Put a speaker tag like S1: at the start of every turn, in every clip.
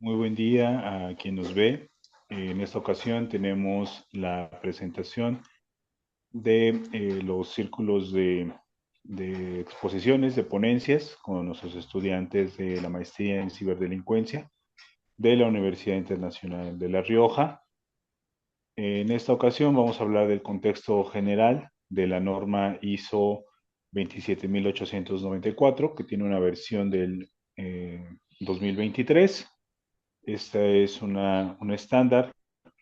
S1: Muy buen día a quien nos ve. En esta ocasión tenemos la presentación de los círculos de exposiciones, de ponencias con nuestros estudiantes de la maestría en ciberdelincuencia de la Universidad Internacional de La Rioja. En esta ocasión vamos a hablar del contexto general de la norma ISO 27894, que tiene una versión del 2023. Esta es un estándar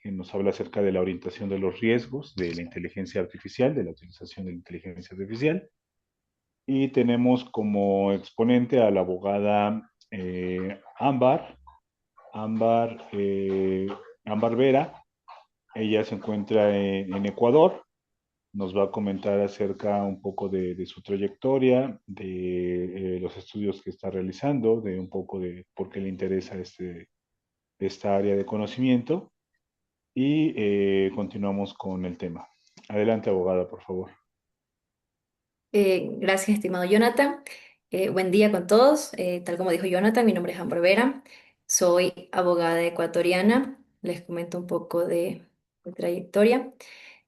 S1: que nos habla acerca de la orientación de los riesgos de la inteligencia artificial, de la utilización de la inteligencia artificial. Y tenemos como exponente a la abogada Ámbar, Ámbar Vera. Ella se encuentra en Ecuador. Nos va a comentar acerca un poco de su trayectoria, de los estudios que está realizando, de un poco de por qué le interesa esta área de conocimiento y continuamos con el tema. Adelante, abogada, por favor.
S2: Gracias, estimado Jonathan. Buen día con todos. Tal como dijo Jonathan, mi nombre es Amber Vera. Soy abogada ecuatoriana. Les comento un poco de mi trayectoria.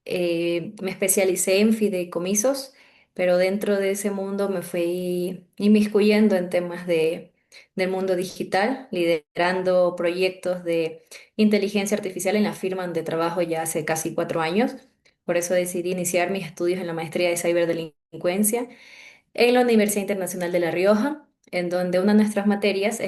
S2: Me especialicé en fideicomisos, pero dentro de ese mundo me fui inmiscuyendo en temas del mundo digital, liderando proyectos de inteligencia artificial en la firma donde trabajo ya hace casi 4 años. Por eso decidí iniciar mis estudios en la maestría de ciberdelincuencia en la Universidad Internacional de La Rioja, en donde una de nuestras materias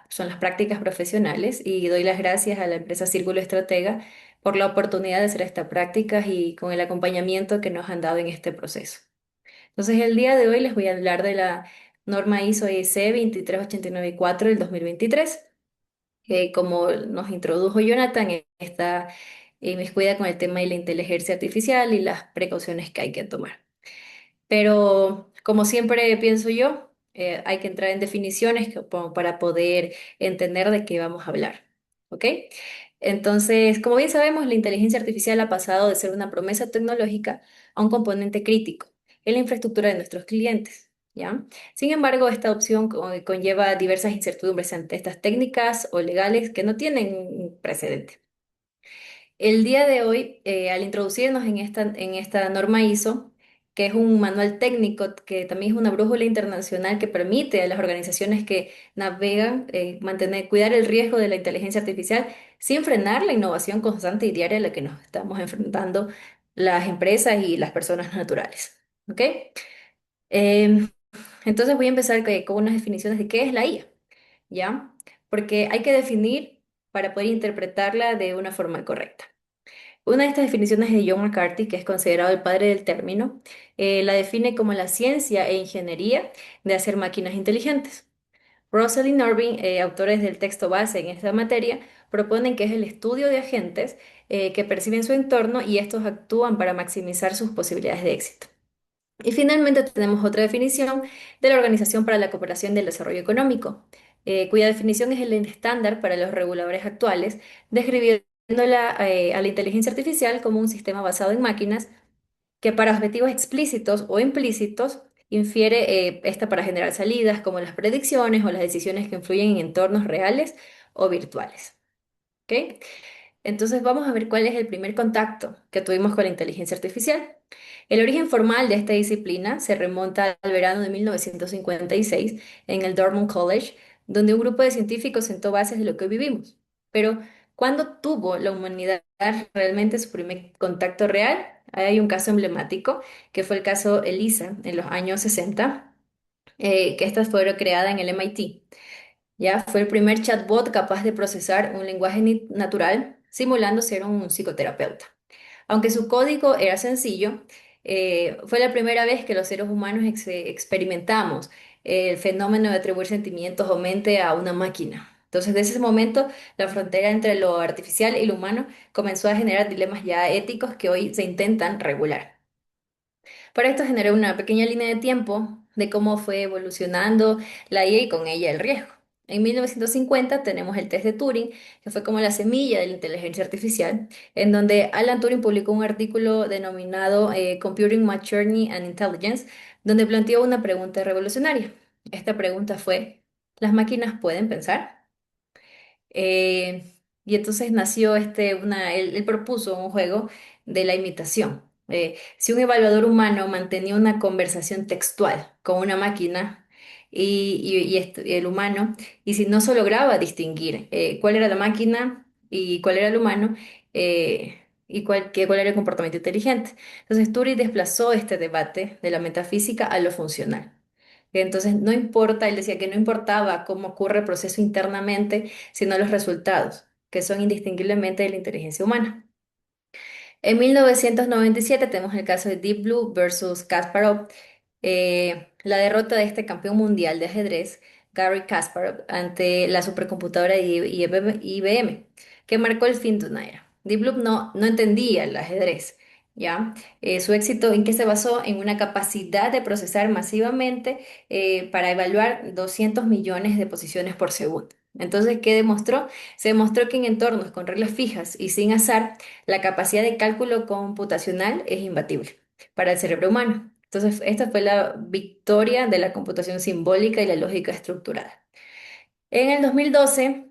S2: son las prácticas profesionales y doy las gracias a la empresa Círculo Estratega por la oportunidad de hacer estas prácticas y con el acompañamiento que nos han dado en este proceso. Entonces, el día de hoy les voy a hablar de la norma ISO IEC 23894 del 2023, que como nos introdujo Jonathan, está inmiscuida con el tema de la inteligencia artificial y las precauciones que hay que tomar. Pero como siempre pienso yo, hay que entrar en definiciones como para poder entender de qué vamos a hablar. ¿Ok? Entonces, como bien sabemos, la inteligencia artificial ha pasado de ser una promesa tecnológica a un componente crítico en la infraestructura de nuestros clientes. ¿Ya? Sin embargo, esta opción conlleva diversas incertidumbres ante estas técnicas o legales que no tienen precedente. El día de hoy, al introducirnos en esta norma ISO, que es un manual técnico, que también es una brújula internacional que permite a las organizaciones que navegan cuidar el riesgo de la inteligencia artificial sin frenar la innovación constante y diaria a la que nos estamos enfrentando las empresas y las personas naturales. ¿Ok? Em, entonces voy a empezar con unas definiciones de qué es la IA, ¿ya? Porque hay que definir para poder interpretarla de una forma correcta. Una de estas definiciones es de John McCarthy, que es considerado el padre del término, la define como la ciencia e ingeniería de hacer máquinas inteligentes. Russell y Norvin, autores del texto base en esta materia, proponen que es el estudio de agentes que perciben su entorno y estos actúan para maximizar sus posibilidades de éxito. Y finalmente tenemos otra definición de la Organización para la Cooperación y el Desarrollo Económico, cuya definición es el estándar para los reguladores actuales, describiéndola a la inteligencia artificial como un sistema basado en máquinas que para objetivos explícitos o implícitos infiere esta para generar salidas como las predicciones o las decisiones que influyen en entornos reales o virtuales. ¿Ok? Entonces vamos a ver cuál es el primer contacto que tuvimos con la inteligencia artificial. El origen formal de esta disciplina se remonta al verano de 1956 en el Dartmouth College, donde un grupo de científicos sentó bases de lo que hoy vivimos. Pero, ¿cuándo tuvo la humanidad realmente su primer contacto real? Hay un caso emblemático, que fue el caso ELISA en los años 60, que esta fue creada en el MIT. Ya fue el primer chatbot capaz de procesar un lenguaje natural, simulando ser un psicoterapeuta. Aunque su código era sencillo, fue la primera vez que los seres humanos experimentamos el fenómeno de atribuir sentimientos o mente a una máquina. Entonces, desde ese momento, la frontera entre lo artificial y lo humano comenzó a generar dilemas ya éticos que hoy se intentan regular. Para esto generé una pequeña línea de tiempo de cómo fue evolucionando la IA y con ella el riesgo. En 1950 tenemos el test de Turing, que fue como la semilla de la inteligencia artificial, en donde Alan Turing publicó un artículo denominado Computing Maturity and Intelligence, donde planteó una pregunta revolucionaria. Esta pregunta fue, ¿las máquinas pueden pensar? Y entonces nació él propuso un juego de la imitación. Si un evaluador humano mantenía una conversación textual con una máquina y el humano, y si no se lograba distinguir cuál era la máquina y cuál era el humano, cuál era el comportamiento inteligente. Entonces Turing desplazó este debate de la metafísica a lo funcional. Entonces, no importa, él decía que no importaba cómo ocurre el proceso internamente, sino los resultados, que son indistinguiblemente de la inteligencia humana. En 1997 tenemos el caso de Deep Blue versus Kasparov, la derrota de este campeón mundial de ajedrez, Garry Kasparov, ante la supercomputadora de IBM, que marcó el fin de una era. Deep Blue no entendía el ajedrez, ¿ya? Su éxito en qué se basó en una capacidad de procesar masivamente para evaluar 200 millones de posiciones por segundo. Entonces, ¿qué demostró? Se demostró que en entornos con reglas fijas y sin azar, la capacidad de cálculo computacional es imbatible para el cerebro humano. Entonces, esta fue la victoria de la computación simbólica y la lógica estructurada. En el 2012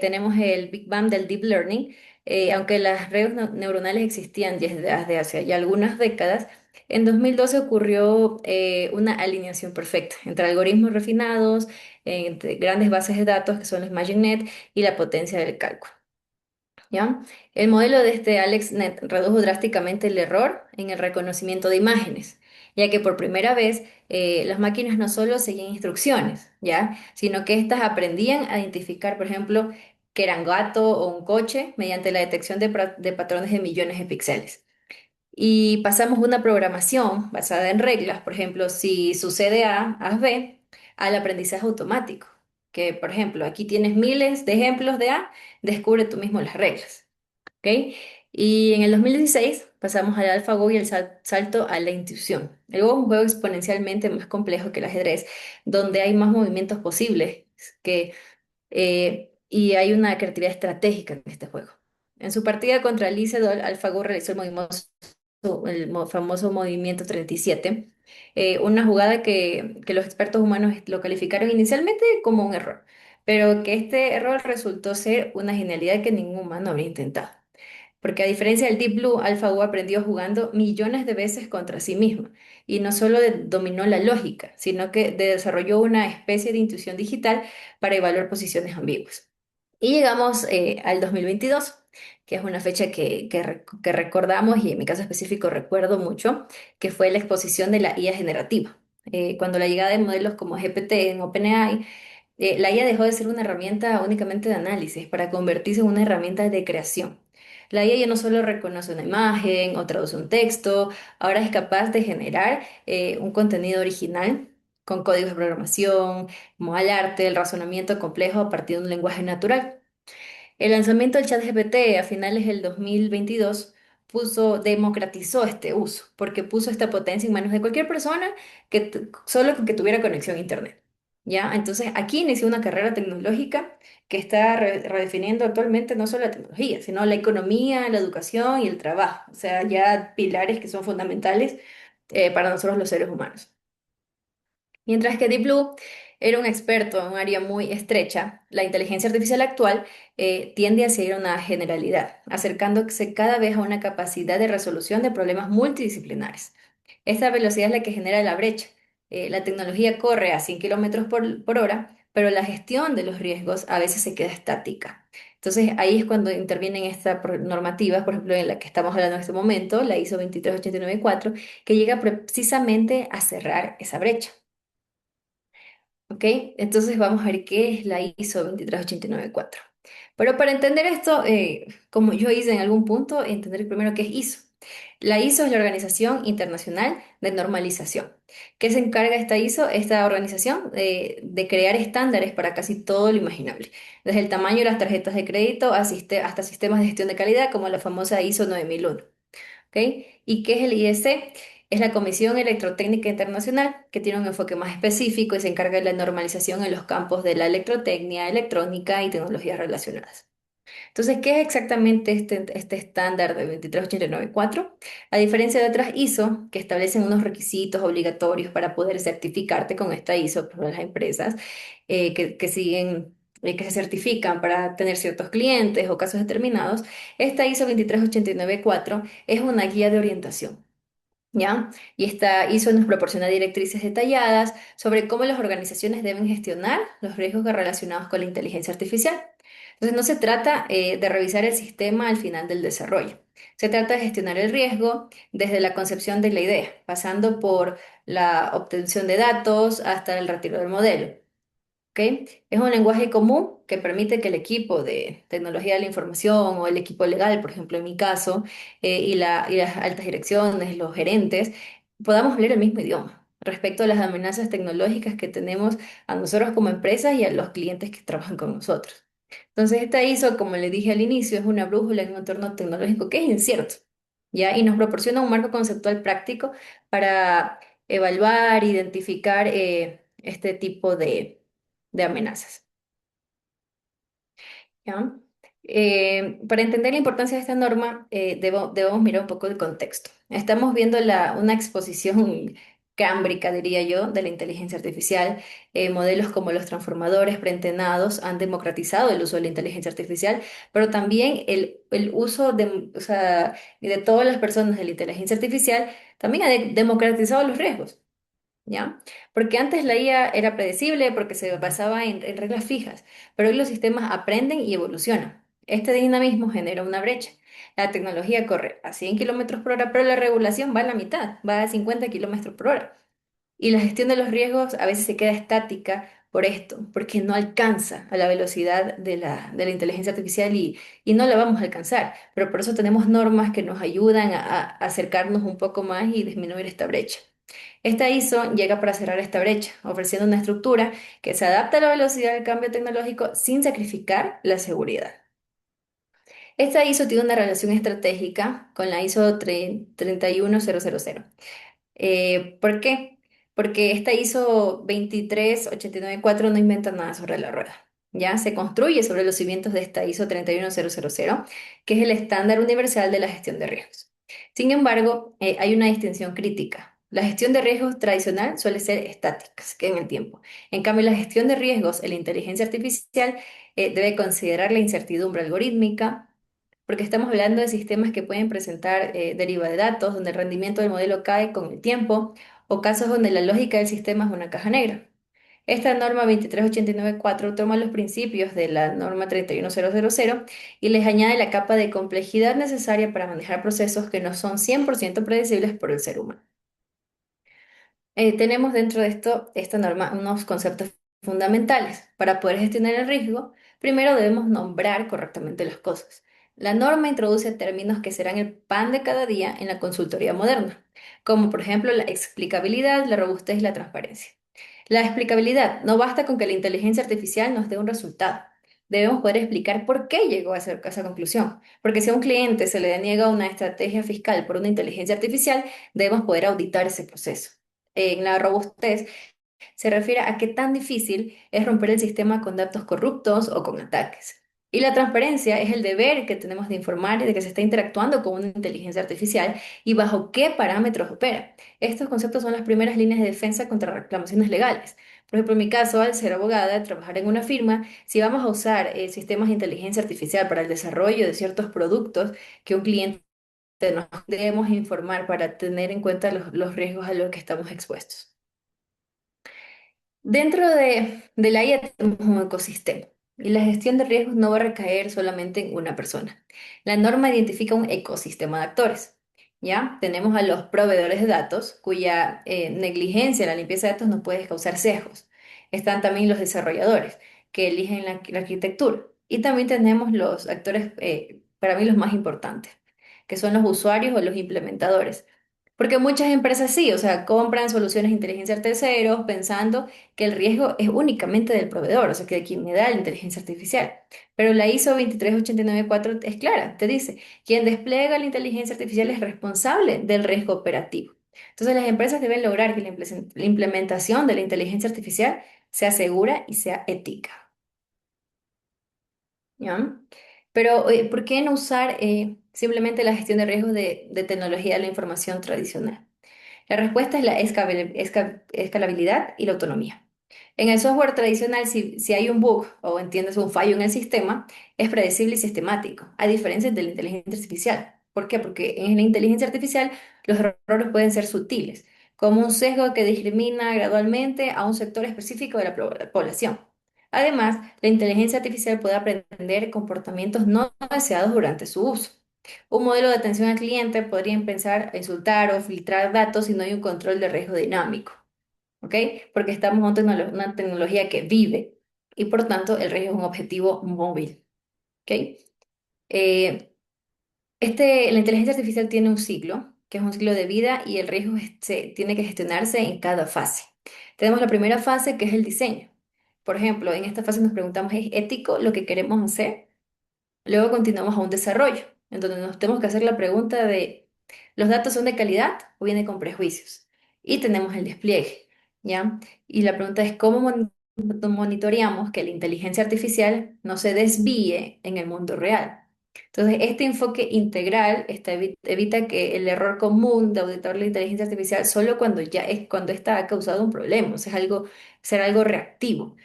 S2: tenemos el Big Bang del Deep Learning. Aunque las redes neuronales existían desde hace ya algunas décadas, en 2012 ocurrió una alineación perfecta entre algoritmos refinados, entre grandes bases de datos que son los MaginNet y la potencia del cálculo. ¿Ya? El modelo de este AlexNet redujo drásticamente el error en el reconocimiento de imágenes, ya que por primera vez las máquinas no solo seguían instrucciones, ¿ya? Sino que éstas aprendían a identificar, por ejemplo, que era un gato o un coche mediante la detección de patrones de millones de píxeles. Y pasamos una programación basada en reglas, por ejemplo, si sucede A, haz B, al aprendizaje automático, que por ejemplo, aquí tienes miles de ejemplos de A, descubre tú mismo las reglas. ¿Ok? Y en el 2016 pasamos al AlphaGo y el salto a la intuición. El Go es un juego exponencialmente más complejo que el ajedrez, donde hay más movimientos posibles y hay una creatividad estratégica en este juego. En su partida contra Lee Sedol, AlphaGo realizó famoso movimiento 37, una jugada que los expertos humanos lo calificaron inicialmente como un error, pero que este error resultó ser una genialidad que ningún humano habría intentado. Porque a diferencia del Deep Blue, AlphaGo aprendió jugando millones de veces contra sí mismo y no solo dominó la lógica, sino que desarrolló una especie de intuición digital para evaluar posiciones ambiguas. Y llegamos al 2022, que es una fecha que recordamos y en mi caso específico recuerdo mucho, que fue la exposición de la IA generativa. Cuando la llegada de modelos como GPT en OpenAI, la IA dejó de ser una herramienta únicamente de análisis para convertirse en una herramienta de creación. La IA ya no solo reconoce una imagen o traduce un texto, ahora es capaz de generar un contenido original con códigos de programación, como el arte, el razonamiento complejo a partir de un lenguaje natural. El lanzamiento del ChatGPT a finales del 2022 democratizó este uso, porque puso esta potencia en manos de cualquier persona solo con que tuviera conexión a Internet. ¿Ya? Entonces, aquí inició una carrera tecnológica que está redefiniendo actualmente no solo la tecnología, sino la economía, la educación y el trabajo. O sea, ya pilares que son fundamentales para nosotros los seres humanos. Mientras que Deep Blue era un experto en un área muy estrecha, la inteligencia artificial actual tiende a ser una generalidad, acercándose cada vez a una capacidad de resolución de problemas multidisciplinares. Esta velocidad es la que genera la brecha. La tecnología corre a 100 kilómetros por hora, pero la gestión de los riesgos a veces se queda estática. Entonces ahí es cuando intervienen estas normativas, por ejemplo, en la que estamos hablando en este momento, la ISO 23894, que llega precisamente a cerrar esa brecha. ¿Ok? Entonces vamos a ver qué es la ISO 23894. Pero para entender esto, como yo hice en algún punto, entender primero qué es ISO. La ISO es la Organización Internacional de Normalización. ¿Qué se encarga esta ISO? Esta organización de crear estándares para casi todo lo imaginable, desde el tamaño de las tarjetas de crédito hasta sistemas de gestión de calidad como la famosa ISO 9001. ¿Ok? ¿Y qué es el IEC? Es la Comisión Electrotécnica Internacional, que tiene un enfoque más específico y se encarga de la normalización en los campos de la electrotecnia, electrónica y tecnologías relacionadas. Entonces, ¿qué es exactamente este estándar de 23894? A diferencia de otras ISO, que establecen unos requisitos obligatorios para poder certificarte con esta ISO por las empresas que siguen que se certifican para tener ciertos clientes o casos determinados, esta ISO 23894 es una guía de orientación. ¿Ya? Y esta ISO nos proporciona directrices detalladas sobre cómo las organizaciones deben gestionar los riesgos relacionados con la inteligencia artificial. Entonces, no se trata de revisar el sistema al final del desarrollo. Se trata de gestionar el riesgo desde la concepción de la idea, pasando por la obtención de datos hasta el retiro del modelo. ¿Ok? Es un lenguaje común que permite que el equipo de tecnología de la información o el equipo legal, por ejemplo, en mi caso, y las altas direcciones, los gerentes, podamos hablar el mismo idioma respecto a las amenazas tecnológicas que tenemos a nosotros como empresas y a los clientes que trabajan con nosotros. Entonces, esta ISO, como le dije al inicio, es una brújula en un entorno tecnológico que es incierto, ¿ya? Y nos proporciona un marco conceptual práctico para evaluar, identificar este tipo de amenazas. ¿Ya? Para entender la importancia de esta norma, debemos mirar un poco el contexto. Estamos viendo una exposición cámbrica, diría yo, de la inteligencia artificial. Modelos como los transformadores preentrenados han democratizado el uso de la inteligencia artificial, pero también el uso o sea, de todas las personas de la inteligencia artificial también ha democratizado los riesgos. ¿Ya? Porque antes la IA era predecible porque se basaba en reglas fijas, pero hoy los sistemas aprenden y evolucionan. Este dinamismo genera una brecha. La tecnología corre a 100 kilómetros por hora, pero la regulación va a la mitad, va a 50 kilómetros por hora. Y la gestión de los riesgos a veces se queda estática por esto, porque no alcanza a la velocidad de la inteligencia artificial y no la vamos a alcanzar. Pero por eso tenemos normas que nos ayudan a acercarnos un poco más y disminuir esta brecha. Esta ISO llega para cerrar esta brecha, ofreciendo una estructura que se adapta a la velocidad del cambio tecnológico sin sacrificar la seguridad. Esta ISO tiene una relación estratégica con la ISO 31000. ¿Por qué? Porque esta ISO 23894 no inventa nada sobre la rueda. Ya se construye sobre los cimientos de esta ISO 31000, que es el estándar universal de la gestión de riesgos. Sin embargo, hay una distinción crítica. La gestión de riesgos tradicional suele ser estática, se queda en el tiempo. En cambio, la gestión de riesgos en la inteligencia artificial debe considerar la incertidumbre algorítmica, porque estamos hablando de sistemas que pueden presentar deriva de datos, donde el rendimiento del modelo cae con el tiempo, o casos donde la lógica del sistema es una caja negra. Esta norma 23894 toma los principios de la norma 31000 y les añade la capa de complejidad necesaria para manejar procesos que no son 100% predecibles por el ser humano. Tenemos dentro de esta norma unos conceptos fundamentales. Para poder gestionar el riesgo, primero debemos nombrar correctamente las cosas. La norma introduce términos que serán el pan de cada día en la consultoría moderna, como por ejemplo la explicabilidad, la robustez y la transparencia. La explicabilidad: no basta con que la inteligencia artificial nos dé un resultado. Debemos poder explicar por qué llegó a esa conclusión. Porque si a un cliente se le deniega una estrategia fiscal por una inteligencia artificial, debemos poder auditar ese proceso. En la robustez se refiere a qué tan difícil es romper el sistema con datos corruptos o con ataques. Y la transparencia es el deber que tenemos de informar de que se está interactuando con una inteligencia artificial y bajo qué parámetros opera. Estos conceptos son las primeras líneas de defensa contra reclamaciones legales. Por ejemplo, en mi caso, al ser abogada, trabajar en una firma, si vamos a usar sistemas de inteligencia artificial para el desarrollo de ciertos productos que un cliente nos debemos informar para tener en cuenta los riesgos a los que estamos expuestos. Dentro de la IA tenemos un ecosistema y la gestión de riesgos no va a recaer solamente en una persona. La norma identifica un ecosistema de actores. ¿Ya? Tenemos a los proveedores de datos, cuya negligencia en la limpieza de datos nos puede causar sesgos. Están también los desarrolladores, que eligen la arquitectura. Y también tenemos los actores, para mí los más importantes, que son los usuarios o los implementadores. Porque muchas empresas sí, o sea, compran soluciones de inteligencia a terceros pensando que el riesgo es únicamente del proveedor, o sea, que de quien me da la inteligencia artificial. Pero la ISO 23894 es clara, te dice, quien despliega la inteligencia artificial es responsable del riesgo operativo. Entonces, las empresas deben lograr que la implementación de la inteligencia artificial sea segura y sea ética. ¿Ya? Pero, ¿por qué no usar simplemente la gestión de riesgos de tecnología de la información tradicional? La respuesta es la escalabilidad y la autonomía. En el software tradicional, si hay un bug o entiendes un fallo en el sistema, es predecible y sistemático, a diferencia de la inteligencia artificial. ¿Por qué? Porque en la inteligencia artificial los errores pueden ser sutiles, como un sesgo que discrimina gradualmente a un sector específico de la población. Además, la inteligencia artificial puede aprender comportamientos no deseados durante su uso. Un modelo de atención al cliente podría empezar a insultar o filtrar datos si no hay un control de riesgo dinámico. ¿Ok? Porque estamos en una tecnología que vive y por tanto el riesgo es un objetivo móvil. ¿Ok? Eh, la inteligencia artificial tiene un ciclo, que es un ciclo de vida y el riesgo tiene que gestionarse en cada fase. Tenemos la primera fase, que es el diseño. Por ejemplo, en esta fase nos preguntamos, ¿es ético lo que queremos hacer? Luego continuamos a un desarrollo, en donde nos tenemos que hacer la pregunta de, ¿los datos son de calidad o vienen con prejuicios? Y tenemos el despliegue, ¿ya? Y la pregunta es, ¿cómo monitoreamos que la inteligencia artificial no se desvíe en el mundo real? Entonces, este enfoque integral evita que el error común de auditar la inteligencia artificial solo cuando esta ha causado un problema, o sea, ser algo reactivo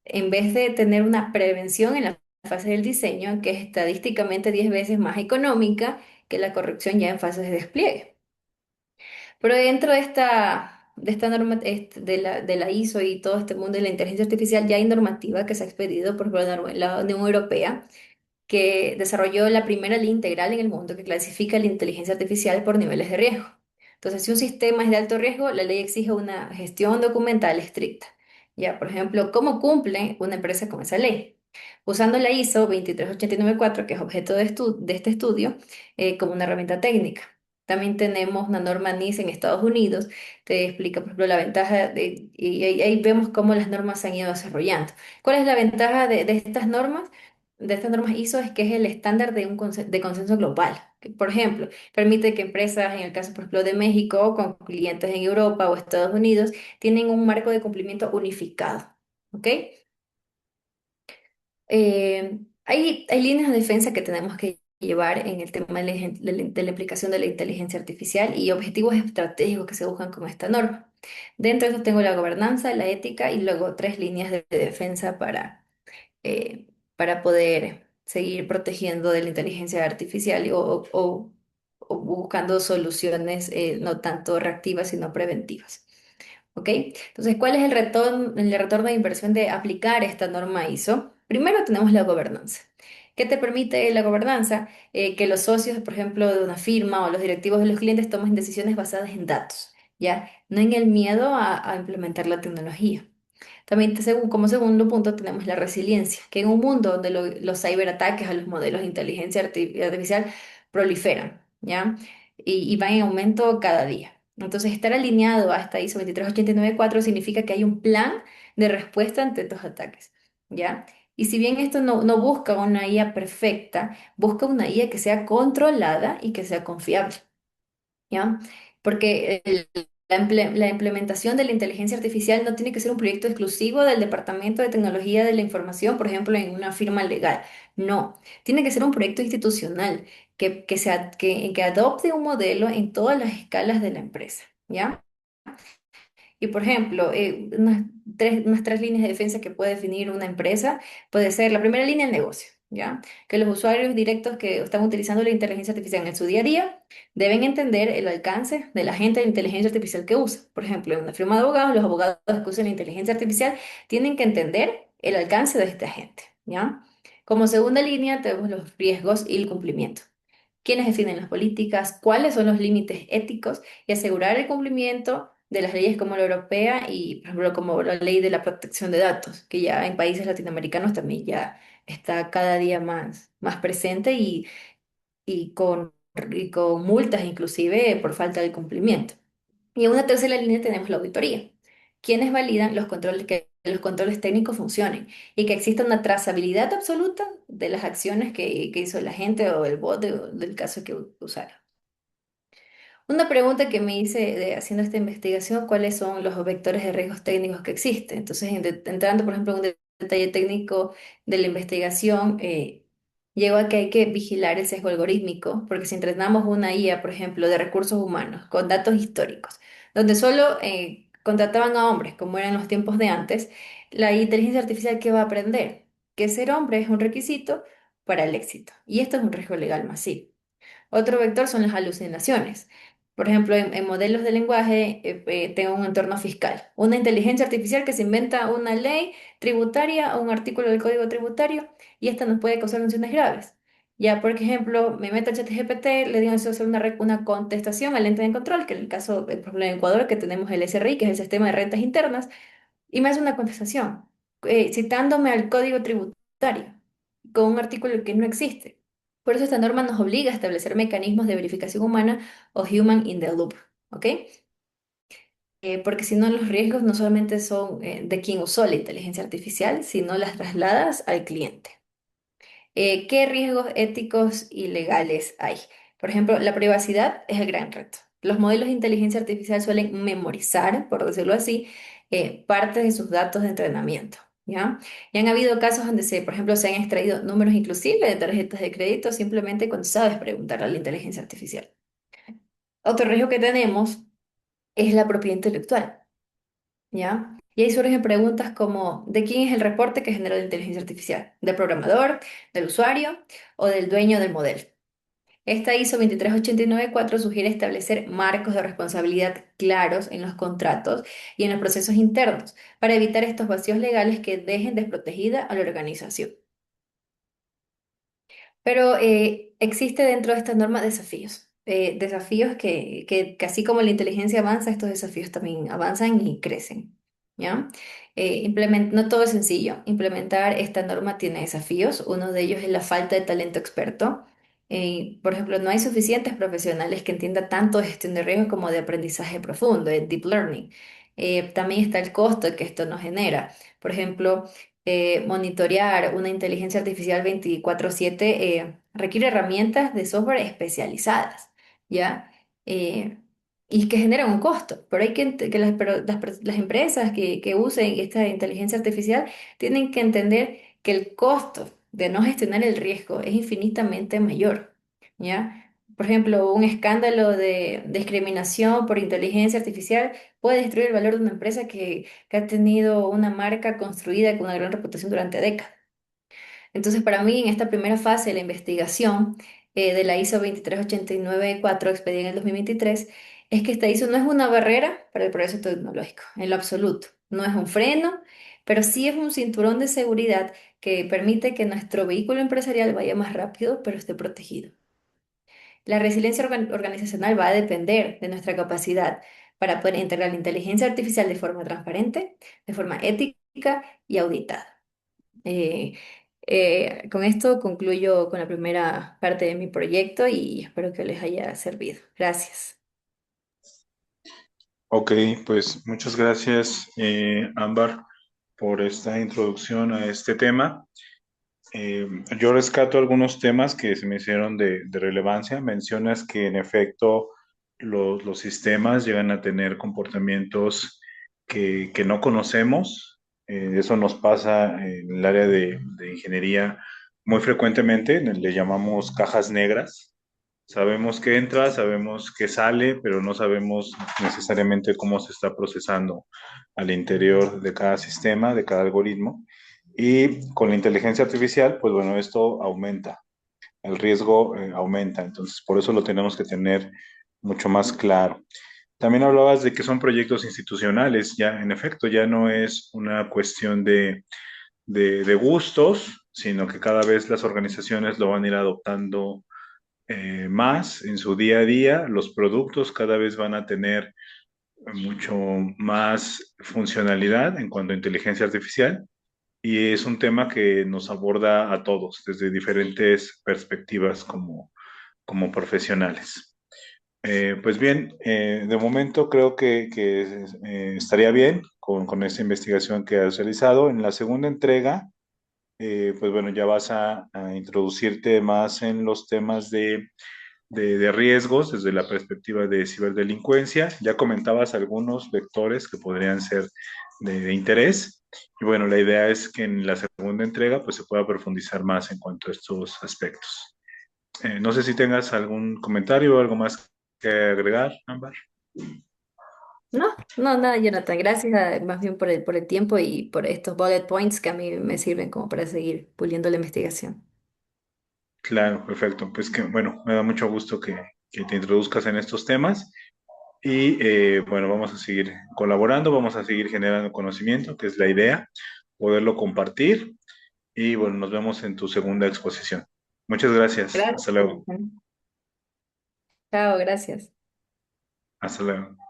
S2: en vez de tener una prevención en la fase del diseño, que es estadísticamente 10 veces más económica que la corrección ya en fases de despliegue. Pero dentro de esta norma, de la ISO y todo este mundo de la inteligencia artificial, ya hay normativa que se ha expedido por ejemplo, la Unión Europea que desarrolló la primera ley integral en el mundo que clasifica la inteligencia artificial por niveles de riesgo. Entonces, si un sistema es de alto riesgo, la ley exige una gestión documental estricta. Ya, por ejemplo, ¿cómo cumple una empresa con esa ley? Usando la ISO 23894, que es objeto de este estudio, como una herramienta técnica. También tenemos una norma NIS en Estados Unidos, te explica, por ejemplo, la ventaja y ahí vemos cómo las normas se han ido desarrollando. ¿Cuál es la ventaja de estas normas? De estas normas ISO es que es el estándar de consenso global. Que, por ejemplo, permite que empresas, en el caso, por ejemplo, de México, con clientes en Europa o Estados Unidos, tienen un marco de cumplimiento unificado. ¿Ok? Hay líneas de defensa que tenemos que llevar en el tema de la aplicación de la inteligencia artificial y objetivos estratégicos que se buscan con esta norma. Dentro de eso tengo la gobernanza, la ética y luego tres líneas de defensa eh, para poder seguir protegiendo de la inteligencia artificial o buscando soluciones no tanto reactivas, sino preventivas. ¿Ok? Entonces, ¿cuál es el retorno de inversión de aplicar esta norma ISO? Primero tenemos la gobernanza. ¿Qué te permite la gobernanza? Que los socios, por ejemplo, de una firma o los directivos de los clientes tomen decisiones basadas en datos, ¿ya? No en el miedo a implementar la tecnología. También, como segundo punto, tenemos la resiliencia, que en un mundo donde los ciberataques a los modelos de inteligencia artificial proliferan, ¿ya? Y van en aumento cada día. Entonces, estar alineado a esta ISO 23894 significa que hay un plan de respuesta ante estos ataques, ¿ya? Y si bien esto no busca una IA perfecta, busca una IA que sea controlada y que sea confiable. ¿Ya? Porque la implementación de la inteligencia artificial no tiene que ser un proyecto exclusivo del Departamento de Tecnología de la Información, por ejemplo, en una firma legal. No, tiene que ser un proyecto institucional que adopte un modelo en todas las escalas de la empresa. ¿Ya? Y por ejemplo, unas tres líneas de defensa que puede definir una empresa puede ser la primera línea del negocio, ¿ya? Que los usuarios directos que están utilizando la inteligencia artificial en su día a día deben entender el alcance del agente de inteligencia artificial que usa. Por ejemplo, en una firma de abogados, los abogados que usan la inteligencia artificial tienen que entender el alcance de este agente, ¿ya? Como segunda línea tenemos los riesgos y el cumplimiento. ¿Quiénes definen las políticas? ¿Cuáles son los límites éticos? Y asegurar el cumplimiento de las leyes como la europea y, por ejemplo, como la ley de la protección de datos, que ya en países latinoamericanos también ya está cada día más presente y con multas inclusive por falta de cumplimiento. Y en una tercera línea tenemos la auditoría, quienes validan que los controles técnicos funcionen y que exista una trazabilidad absoluta de las acciones que hizo la gente o el bot del caso que usara. Una pregunta que me hice haciendo esta investigación, ¿cuáles son los vectores de riesgos técnicos que existen? Entonces, entrando, por ejemplo, en un detalle técnico de la investigación, llego a que hay que vigilar el sesgo algorítmico, porque si entrenamos una IA, por ejemplo, de recursos humanos, con datos históricos, donde solo contrataban a hombres, como eran los tiempos de antes, la inteligencia artificial ¿qué va a aprender? Que ser hombre es un requisito para el éxito. Y esto es un riesgo legal masivo. Otro vector son las alucinaciones. Por ejemplo, en modelos de lenguaje, tengo un entorno fiscal. Una inteligencia artificial que se inventa una ley tributaria o un artículo del código tributario y esta nos puede causar sanciones graves. Ya, por ejemplo, me meto a ChatGPT, le digo necesito hacer una contestación al ente de control, que en el caso, por ejemplo, en Ecuador, que tenemos el SRI, que es el sistema de rentas internas, y me hace una contestación, citándome al código tributario con un artículo que no existe. Por eso esta norma nos obliga a establecer mecanismos de verificación humana o human in the loop, ¿ok? Porque si no, los riesgos no solamente son de quien usó la inteligencia artificial, sino las trasladas al cliente. ¿Qué riesgos éticos y legales hay? Por ejemplo, la privacidad es el gran reto. Los modelos de inteligencia artificial suelen memorizar, por decirlo así, parte de sus datos de entrenamiento, ¿ya? Y han habido casos donde por ejemplo, se han extraído números inclusive de tarjetas de crédito simplemente cuando sabes preguntar a la inteligencia artificial. Otro riesgo que tenemos es la propiedad intelectual, ¿ya? Y ahí surgen preguntas como, ¿de quién es el reporte que generó la inteligencia artificial? ¿Del programador, del usuario o del dueño del modelo? Esta ISO 23894 sugiere establecer marcos de responsabilidad claros en los contratos y en los procesos internos para evitar estos vacíos legales que dejen desprotegida a la organización. Pero existe dentro de esta norma desafíos. Desafíos que así como la inteligencia avanza, estos desafíos también avanzan y crecen. ¿Ya? No todo es sencillo. Implementar esta norma tiene desafíos. Uno de ellos es la falta de talento experto. Por ejemplo, no hay suficientes profesionales que entiendan tanto de gestión de riesgos como de aprendizaje profundo, de deep learning. También está el costo que esto nos genera. Por ejemplo, monitorear una inteligencia artificial 24/7 requiere herramientas de software especializadas, ¿ya? Eh, y que generan un costo, pero hay que las empresas que usen esta inteligencia artificial tienen que entender que el costo de no gestionar el riesgo es infinitamente mayor, ¿ya? Por ejemplo, un escándalo de discriminación por inteligencia artificial puede destruir el valor de una empresa que ha tenido una marca construida con una gran reputación durante décadas. Entonces, para mí, en esta primera fase de la investigación de la ISO 23894 expedida en el 2023, es que esta ISO no es una barrera para el progreso tecnológico, en lo absoluto. No es un freno, pero sí es un cinturón de seguridad que permite que nuestro vehículo empresarial vaya más rápido, pero esté protegido. La resiliencia organizacional va a depender de nuestra capacidad para poder integrar la inteligencia artificial de forma transparente, de forma ética y auditada. Eh, con esto concluyo con la primera parte de mi proyecto y espero que les haya servido. Gracias.
S1: Ok, pues muchas gracias, Ámbar, por esta introducción a este tema. Eh, yo rescato algunos temas que se me hicieron de relevancia. Mencionas que en efecto los sistemas llegan a tener comportamientos que no conocemos. Eso nos pasa en el área de ingeniería muy frecuentemente. Le llamamos cajas negras. Sabemos que entra, sabemos que sale, pero no sabemos necesariamente cómo se está procesando al interior de cada sistema, de cada algoritmo. Y con la inteligencia artificial, pues bueno, esto aumenta, el riesgo aumenta, entonces por eso lo tenemos que tener mucho más claro. También hablabas de que son proyectos institucionales, ya en efecto, ya no es una cuestión de gustos, sino que cada vez las organizaciones lo van a ir adoptando más en su día a día, los productos cada vez van a tener mucho más funcionalidad en cuanto a inteligencia artificial y es un tema que nos aborda a todos desde diferentes perspectivas como profesionales. Pues bien, de momento creo que estaría bien con esta investigación que has realizado. En la segunda entrega, pues bueno, ya vas a introducirte más en los temas de riesgos desde la perspectiva de ciberdelincuencia. Ya comentabas algunos vectores que podrían ser de interés. Y bueno, la idea es que en la segunda entrega pues se pueda profundizar más en cuanto a estos aspectos. No sé si tengas algún comentario o algo más que agregar, Ámbar.
S2: No, no, nada, Jonathan. Gracias más bien por el tiempo y por estos bullet points que a mí me sirven como para seguir puliendo la investigación.
S1: Claro, perfecto. Pues que, bueno, me da mucho gusto que te introduzcas en estos temas y bueno, vamos a seguir colaborando, vamos a seguir generando conocimiento, que es la idea, poderlo compartir y bueno, nos vemos en tu segunda exposición. Muchas gracias.
S2: Gracias,
S1: Hasta luego.
S2: Jonathan. Chao, gracias.
S1: Hasta luego.